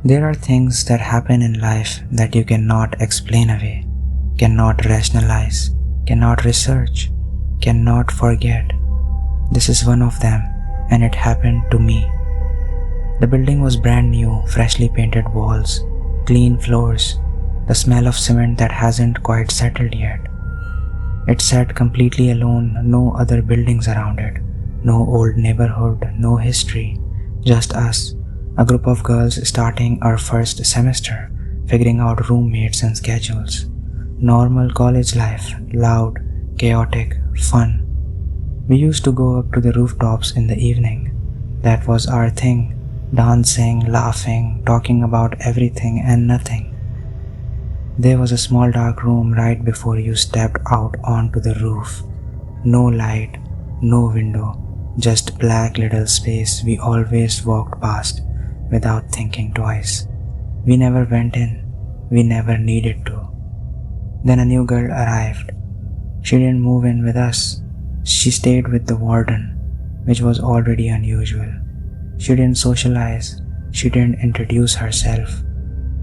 There are things that happen in life that you cannot explain away, cannot rationalize, cannot research, cannot forget. This is one of them, and it happened to me. The building was brand new, freshly painted walls, clean floors, the smell of cement that hasn't quite settled yet. It sat completely alone, no other buildings around it, no old neighborhood, no history, just us, a group of girls starting our first semester, figuring out roommates and schedules. Normal college life, loud, chaotic, fun. We used to go up to the rooftops in the evening. That was our thing, dancing, laughing, talking about everything and nothing. There was a small dark room right before you stepped out onto the roof. No light, no window, just black little space we always walked past without thinking twice. We never went in, we never needed to. Then a new girl arrived. She didn't move in with us. She stayed with the warden, which was already unusual. She didn't socialize. She didn't introduce herself.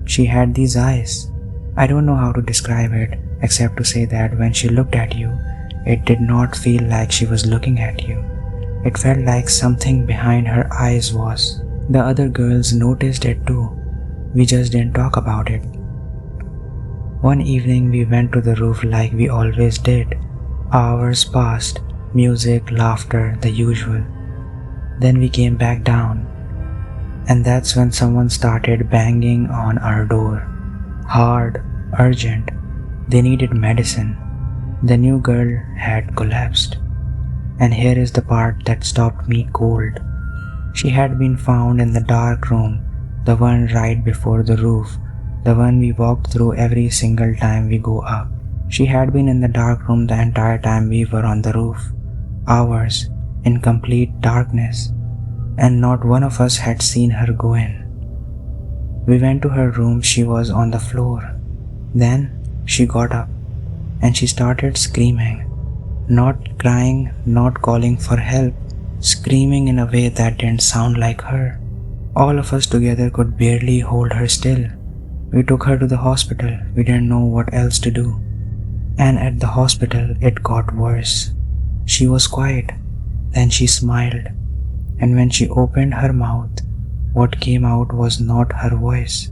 She had these eyes. I don't know how to describe it except to say that when she looked at you, it did not feel like she was looking at you. It felt like something behind her eyes was. The other girls noticed it too. We just didn't talk about it. One evening we went to the roof like we always did. Hours passed, music, laughter, the usual. Then we came back down. And that's when someone started banging on our door. Hard, urgent. They needed medicine. The new girl had collapsed. And here is the part that stopped me cold. She had been found in the dark room, the one right before the roof, the one we walked through every single time we go up. She had been in the dark room the entire time we were on the roof. Hours, in complete darkness, and not one of us had seen her go in. We went to her room, she was on the floor. Then she got up and she started screaming. Not crying, not calling for help, screaming in a way that didn't sound like her. All of us together could barely hold her still. We took her to the hospital, we didn't know what else to do. And at the hospital it got worse. She was quiet, then she smiled. And when she opened her mouth, what came out was not her voice.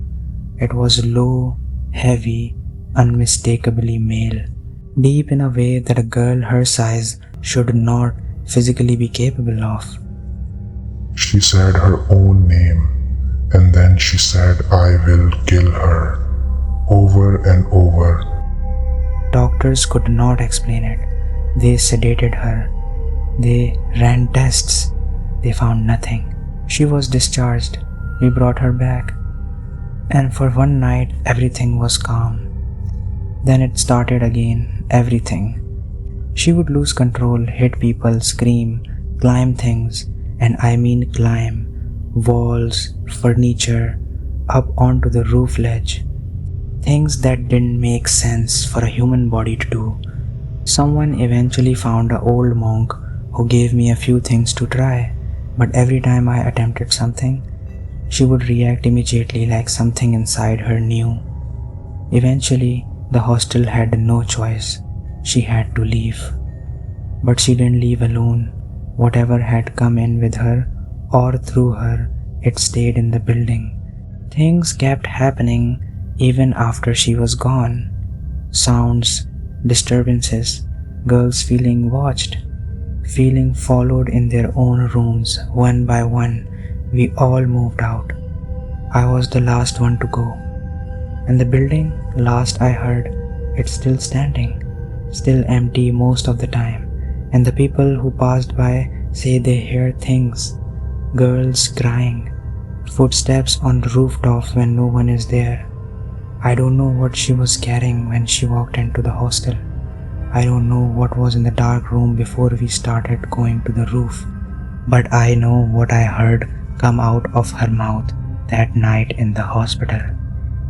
It was low, heavy, unmistakably male, deep in a way that a girl her size should not physically be capable of. She said her own name, and then she said, "I will kill her," over and over. Doctors could not explain it. They sedated her. They ran tests. They found nothing. She was discharged. We brought her back. And for one night, everything was calm. Then it started again, everything. She would lose control, hit people, scream, climb things, and I mean climb, walls, furniture, up onto the roof ledge. Things that didn't make sense for a human body to do. Someone eventually found an old monk who gave me a few things to try, but every time I attempted something, she would react immediately like something inside her knew. Eventually, the hostel had no choice. She had to leave. But she didn't leave alone. Whatever had come in with her or through her, it stayed in the building. Things kept happening even after she was gone. Sounds, disturbances, girls feeling watched, feeling followed in their own rooms. One by one, we all moved out. I was the last one to go. And the building, last I heard, it's still standing, still empty most of the time. And the people who passed by say they hear things, girls crying, footsteps on the rooftop when no one is there. I don't know what she was carrying when she walked into the hostel. I don't know what was in the dark room before we started going to the roof. But I know what I heard come out of her mouth that night in the hospital.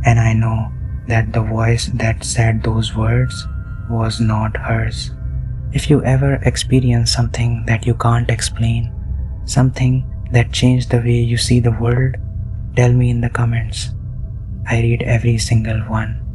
And I know that the voice that said those words was not hers. If you ever experience something that you can't explain, something that changed the way you see the world, Tell me in the comments. I read every single one.